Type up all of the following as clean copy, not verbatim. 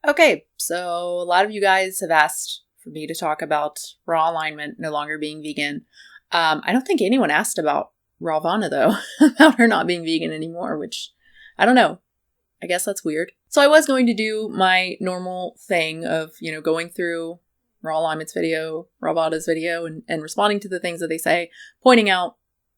Okay, so a lot of you guys have asked for me to talk about Raw Alignment no longer being vegan. I don't think anyone asked about Rawvana though, about her not being vegan anymore, which I don't know. I guess that's weird. So I was going to do my normal thing of, going through Raw Alignment's video, Rawvana's video, and responding to the things that they say, pointing out,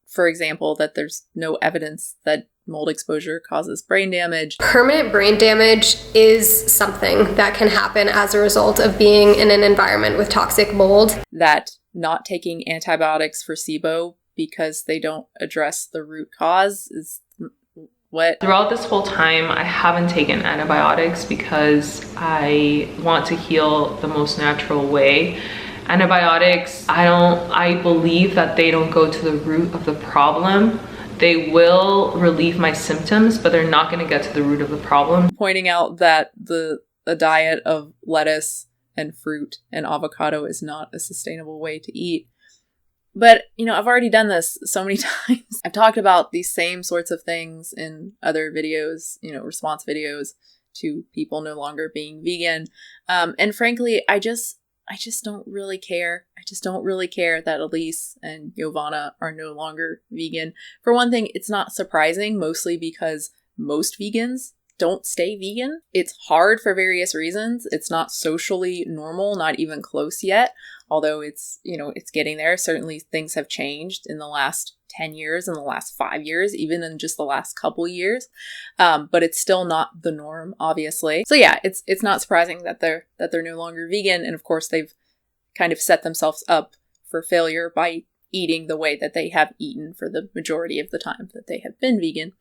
for example, that there's no evidence that mold exposure causes brain damage. Permanent brain damage is something that can happen as a result of being in an environment with toxic mold. That not taking antibiotics for SIBO because they don't address the root cause is what? Throughout this whole time, I haven't taken antibiotics because I want to heal the most natural way. Antibiotics, I believe that they don't go to the root of the problem. They will relieve my symptoms, but they're not going to get to the root of the problem. Pointing out that the diet of lettuce and fruit and avocado is not a sustainable way to eat. But, I've already done this so many times. I've talked about these same sorts of things in other videos, response videos to people no longer being vegan. And frankly, I just don't really care. I just don't really care that Elise and Giovanna are no longer vegan. For one thing, it's not surprising, mostly because most vegans don't stay vegan. It's hard for various reasons. It's not socially normal, not even close yet, although it's getting there. Certainly things have changed in the last 10 years, in the last 5 years, even in just the last couple years. But it's still not the norm, obviously. So yeah, it's not surprising that they're no longer vegan. And of course, they've kind of set themselves up for failure by eating the way that they have eaten for the majority of the time that they have been vegan.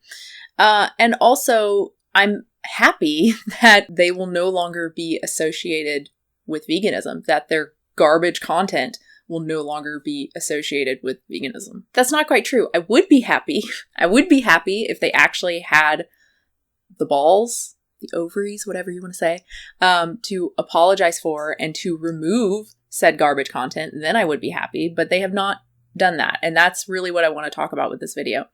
And also, I'm happy that they will no longer be associated with veganism, that their garbage content will no longer be associated with veganism. That's not quite true. I would be happy. I would be happy if they actually had the balls, the ovaries, whatever you want to say, to apologize for and to remove said garbage content. Then I would be happy, but they have not done that. And that's really what I want to talk about with this video.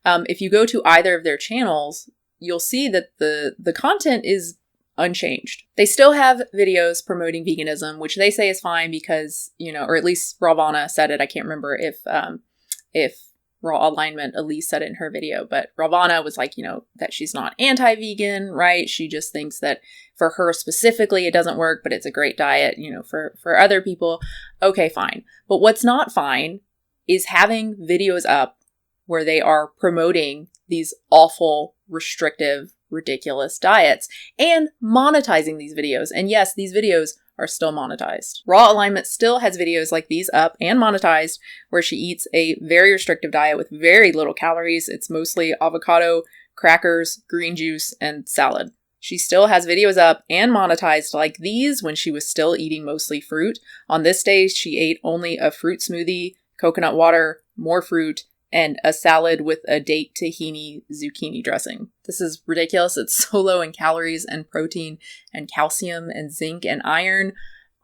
If you go to either of their channels, you'll see that the content is unchanged. They still have videos promoting veganism, which they say is fine because, or at least Rawvana said it. I can't remember if Raw Alignment Elise said it in her video, but Rawvana was like, that she's not anti-vegan, right? She just thinks that for her specifically, it doesn't work, but it's a great diet, for other people. Okay, fine. But what's not fine is having videos up where they are promoting these awful, restrictive, ridiculous diets and monetizing these videos. And yes, these videos are still monetized. Raw Alignment still has videos like these up and monetized where she eats a very restrictive diet with very little calories. It's mostly avocado, crackers, green juice, and salad. She still has videos up and monetized like these when she was still eating mostly fruit. On this day, she ate only a fruit smoothie, coconut water, more fruit, and a salad with a date tahini zucchini dressing. This is ridiculous. It's so low in calories and protein and calcium and zinc and iron,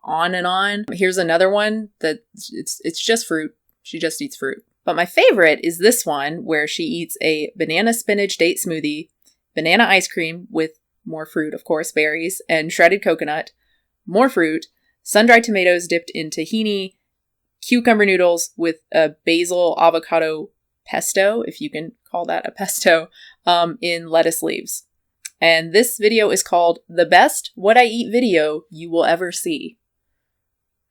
on and on. Here's another one that it's just fruit. She just eats fruit. But my favorite is this one where she eats a banana spinach date smoothie, banana ice cream with more fruit, of course, berries, and shredded coconut, more fruit, sun-dried tomatoes dipped in tahini, cucumber noodles with a basil avocado pesto, if you can call that a pesto, in lettuce leaves. And this video is called The Best What I Eat Video You Will Ever See.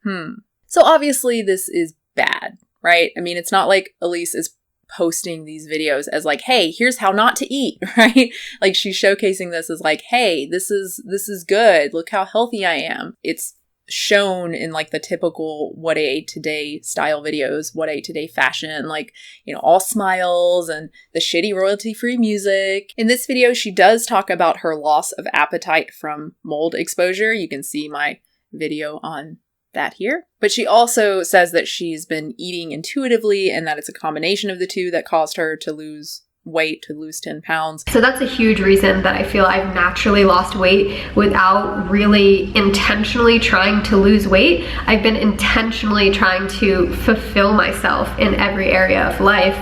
So obviously this is bad, right? I mean, it's not like Elise is posting these videos as like, hey, here's how not to eat, right? Like she's showcasing this as like, hey, this is good. Look how healthy I am. It's shown in like the typical what I ate today style videos, what I ate today fashion, like, all smiles and the shitty royalty-free music. In this video, she does talk about her loss of appetite from mold exposure. You can see my video on that here. But she also says that she's been eating intuitively and that it's a combination of the two that caused her to lose weight, to lose 10 pounds. So that's a huge reason that I feel I've naturally lost weight without really intentionally trying to lose weight. I've been intentionally trying to fulfill myself in every area of life.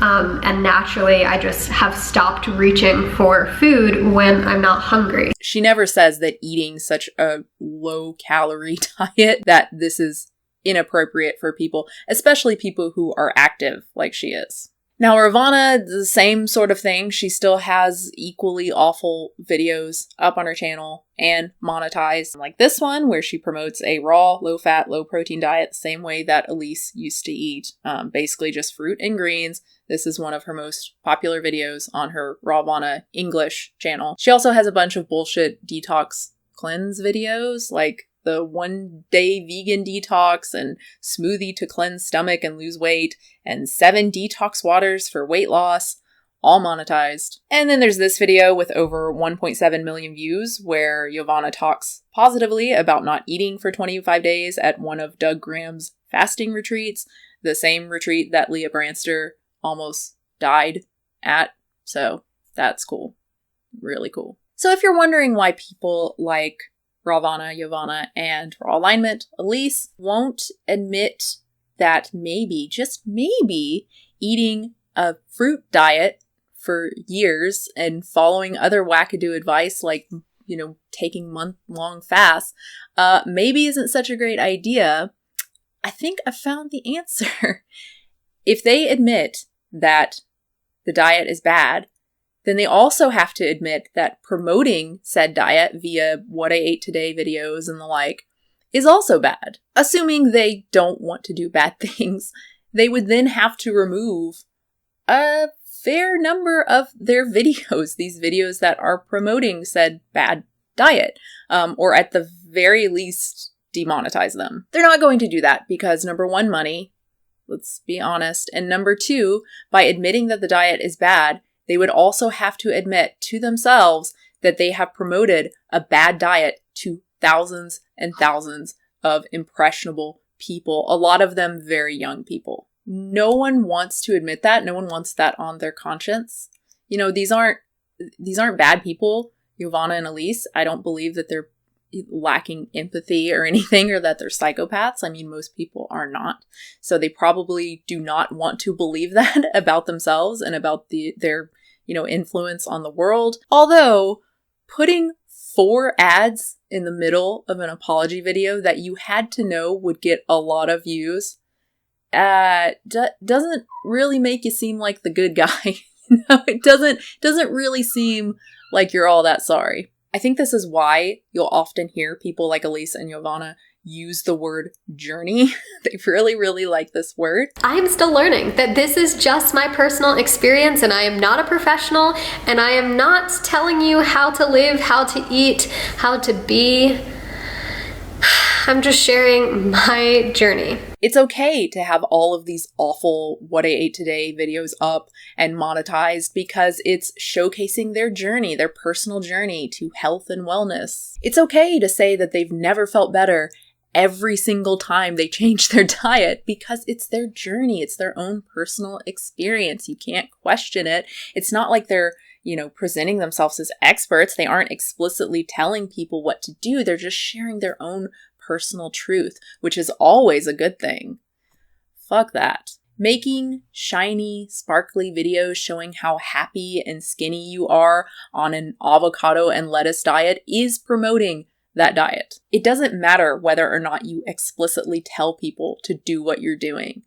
and naturally I just have stopped reaching for food when I'm not hungry. She never says that eating such a low-calorie diet that this is inappropriate for people, especially people who are active like she is. Now, Rawvana, the same sort of thing. She still has equally awful videos up on her channel and monetized, like this one where she promotes a raw, low-fat, low-protein diet the same way that Elise used to eat, basically just fruit and greens. This is one of her most popular videos on her Rawvana English channel. She also has a bunch of bullshit detox cleanse videos, like the 1-day vegan detox and smoothie to cleanse stomach and lose weight, and 7 detox waters for weight loss, all monetized. And then there's this video with over 1.7 million views where Rawvana talks positively about not eating for 25 days at one of Doug Graham's fasting retreats, the same retreat that Leah Branster almost died at. So that's cool. Really cool. So if you're wondering why people like Rawvana, and Raw Alignment, Elise won't admit that maybe, just maybe, eating a fruit diet for years and following other wackadoo advice like, taking month-long fasts, maybe isn't such a great idea. I think I found the answer. If they admit that the diet is bad, then they also have to admit that promoting said diet via what I ate today videos and the like is also bad. Assuming they don't want to do bad things, they would then have to remove a fair number of their videos, these videos that are promoting said bad diet, or at the very least demonetize them. They're not going to do that because number one, money, let's be honest, and number two, by admitting that the diet is bad, they would also have to admit to themselves that they have promoted a bad diet to thousands and thousands of impressionable people, a lot of them very young people. No one wants to admit that. No one wants that on their conscience. These aren't bad people, Rawvana and Elise. I don't believe that they're lacking empathy or anything, or that they're psychopaths. I mean, most people are not. So they probably do not want to believe that about themselves and about their influence on the world. Although putting 4 ads in the middle of an apology video that you had to know would get a lot of views doesn't really make you seem like the good guy. It doesn't really seem like you're all that sorry. I think this is why you'll often hear people like Elise and Rawvana use the word journey. They really, really like this word. I'm still learning that this is just my personal experience and I am not a professional and I am not telling you how to live, how to eat, how to be. I'm just sharing my journey. It's okay to have all of these awful What I Ate Today videos up and monetized because it's showcasing their journey, their personal journey to health and wellness. It's okay to say that they've never felt better every single time they change their diet because it's their journey. It's their own personal experience. You can't question it. It's not like they're presenting themselves as experts. They aren't explicitly telling people what to do. They're just sharing their own personal truth, which is always a good thing. Fuck that. Making shiny, sparkly videos showing how happy and skinny you are on an avocado and lettuce diet is promoting that diet. It doesn't matter whether or not you explicitly tell people to do what you're doing.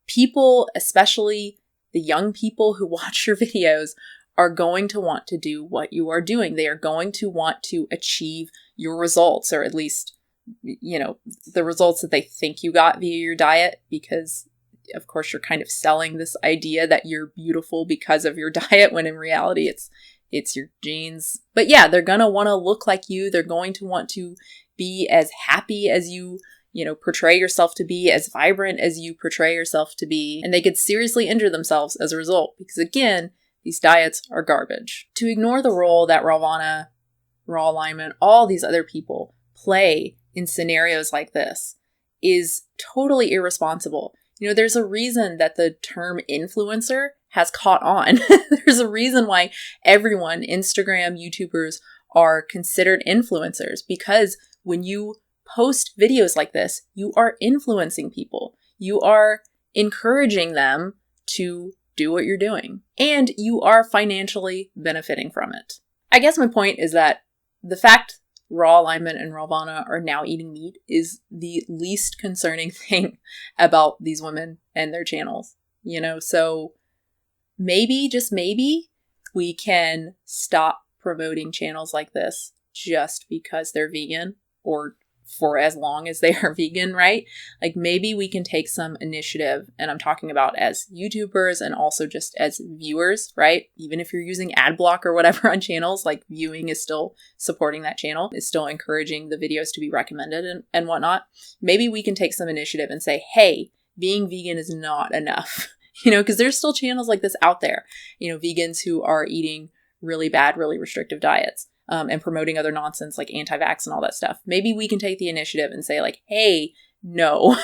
People, especially the young people who watch your videos, are going to want to do what you are doing. They are going to want to achieve your results, or at least, the results that they think you got via your diet, because of course you're kind of selling this idea that you're beautiful because of your diet, when in reality it's your genes. But yeah, they're going to want to look like you. They're going to want to be as happy as you portray yourself to be, as vibrant as you portray yourself to be. And they could seriously injure themselves as a result, because again, these diets are garbage. To ignore the role that Rawvana, Raw Alignment, all these other people play in scenarios like this is totally irresponsible. There's a reason that the term influencer has caught on. There's a reason why everyone, Instagram, YouTubers, are considered influencers, because when you post videos like this, you are influencing people. You are encouraging them to do what you're doing. And you are financially benefiting from it. I guess my point is that the fact Raw Alignment and Rawvana are now eating meat is the least concerning thing about these women and their channels. So maybe, just maybe, we can stop promoting channels like this just because they're vegan, or for as long as they are vegan, right? Like, maybe we can take some initiative, and I'm talking about as YouTubers and also just as viewers, right? Even if you're using ad block or whatever on channels, like, viewing is still supporting that channel, is still encouraging the videos to be recommended and whatnot. Maybe we can take some initiative and say, hey, being vegan is not enough, because there's still channels like this out there, vegans who are eating really bad, really restrictive diets. And promoting other nonsense like anti-vax and all that stuff. Maybe we can take the initiative and say, like, hey, no,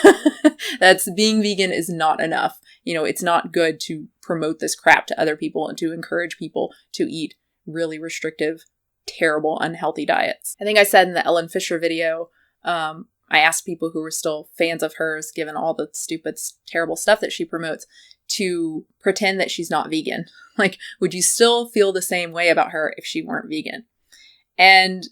that's being vegan is not enough. It's not good to promote this crap to other people and to encourage people to eat really restrictive, terrible, unhealthy diets. I think I said in the Ellen Fisher video, I asked people who were still fans of hers, given all the stupid, terrible stuff that she promotes, to pretend that she's not vegan. Like, would you still feel the same way about her if she weren't vegan? And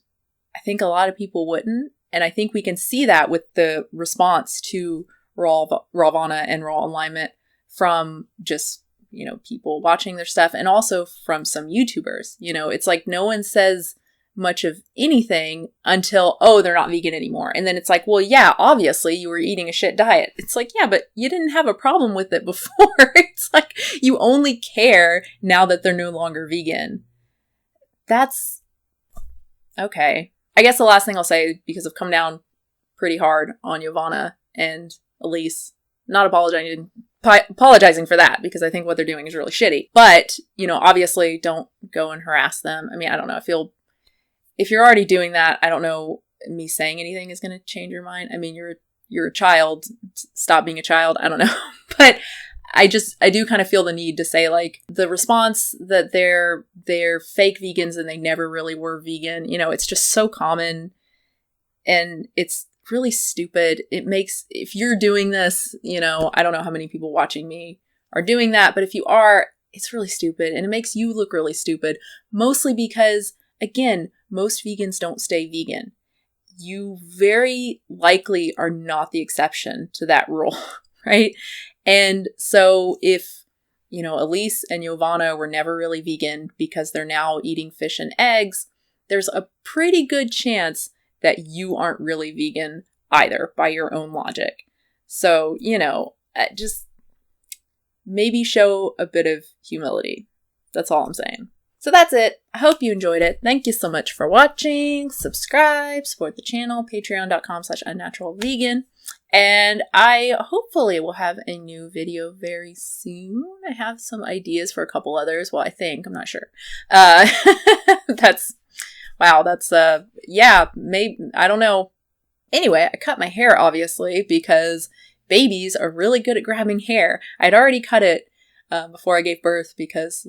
I think a lot of people wouldn't. And I think we can see that with the response to Rawvana and Raw Alignment from just, people watching their stuff, and also from some YouTubers. It's like no one says much of anything until, oh, they're not vegan anymore. And then it's like, well, yeah, obviously you were eating a shit diet. It's like, yeah, but you didn't have a problem with it before. It's like you only care now that they're no longer vegan. That's okay. I guess the last thing I'll say, because I've come down pretty hard on Rawvana and Elise, not apologizing for that, because I think what they're doing is really shitty. But, obviously don't go and harass them. I mean, I don't know. If you're already doing that, I don't know, me saying anything is going to change your mind. I mean, you're a child. Stop being a child. I don't know. But I do kind of feel the need to say, like, the response that they're fake vegans and they never really were vegan, it's just so common and it's really stupid. It makes, if you're doing this, I don't know how many people watching me are doing that, but if you are, it's really stupid and it makes you look really stupid, mostly because, again, most vegans don't stay vegan. You very likely are not the exception to that rule, right? And so if, Elise and Rawvana were never really vegan because they're now eating fish and eggs, there's a pretty good chance that you aren't really vegan either by your own logic. So, just maybe show a bit of humility. That's all I'm saying. So that's it. I hope you enjoyed it. Thank you so much for watching. Subscribe, support the channel, patreon.com/unnaturalvegan. And I hopefully will have a new video very soon. I have some ideas for a couple others. Well, I think, I'm not sure. Maybe, I don't know. Anyway, I cut my hair, obviously, because babies are really good at grabbing hair. I'd already cut it before I gave birth because,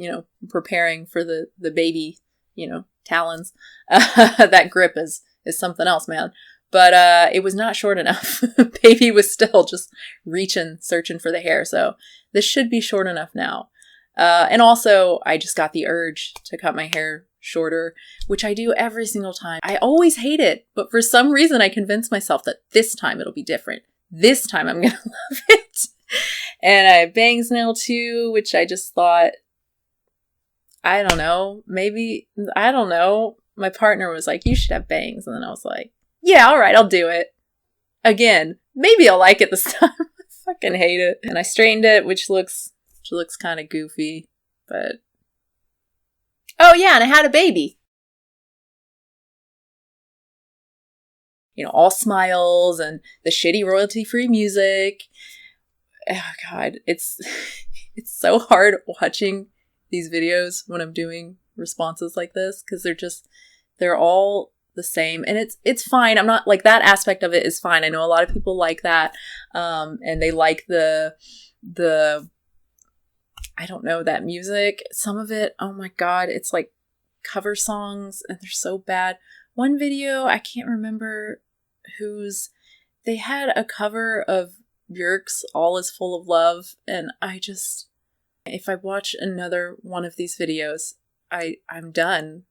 preparing for the baby, talons. That grip is something else, man. But it was not short enough. Baby was still just searching for the hair. So this should be short enough now. And also, I just got the urge to cut my hair shorter, which I do every single time. I always hate it, but for some reason I convinced myself that this time it'll be different. This time I'm gonna love it. And I have bangs now too, which I just thought, I don't know, my partner was like, you should have bangs. And then I was like, yeah, all right, I'll do it. Again, maybe I'll like it this time. I fucking hate it. And I straightened it, which looks kind of goofy, but... Oh yeah, and I had a baby. All smiles and the shitty royalty-free music. Oh god, it's so hard watching these videos when I'm doing responses like this, because they're all the same, and it's fine. I'm not like, that aspect of it is fine. I know a lot of people like that, and they like the I don't know, that music. Some of it, oh my god, it's like cover songs and they're so bad. One video, I can't remember they had a cover of Björk's All Is Full of Love, and I just, If I watch another one of these videos, I'm done.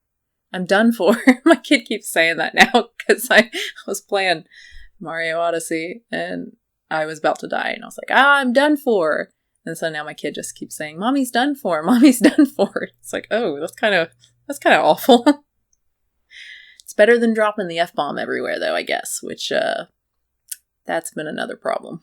I'm done for. My kid keeps saying that now because I was playing Mario Odyssey and I was about to die and I was like, I'm done for. And so now my kid just keeps saying, Mommy's done for. Mommy's done for. It's like, oh, that's kind of awful. It's better than dropping the F-bomb everywhere though, I guess, which that's been another problem.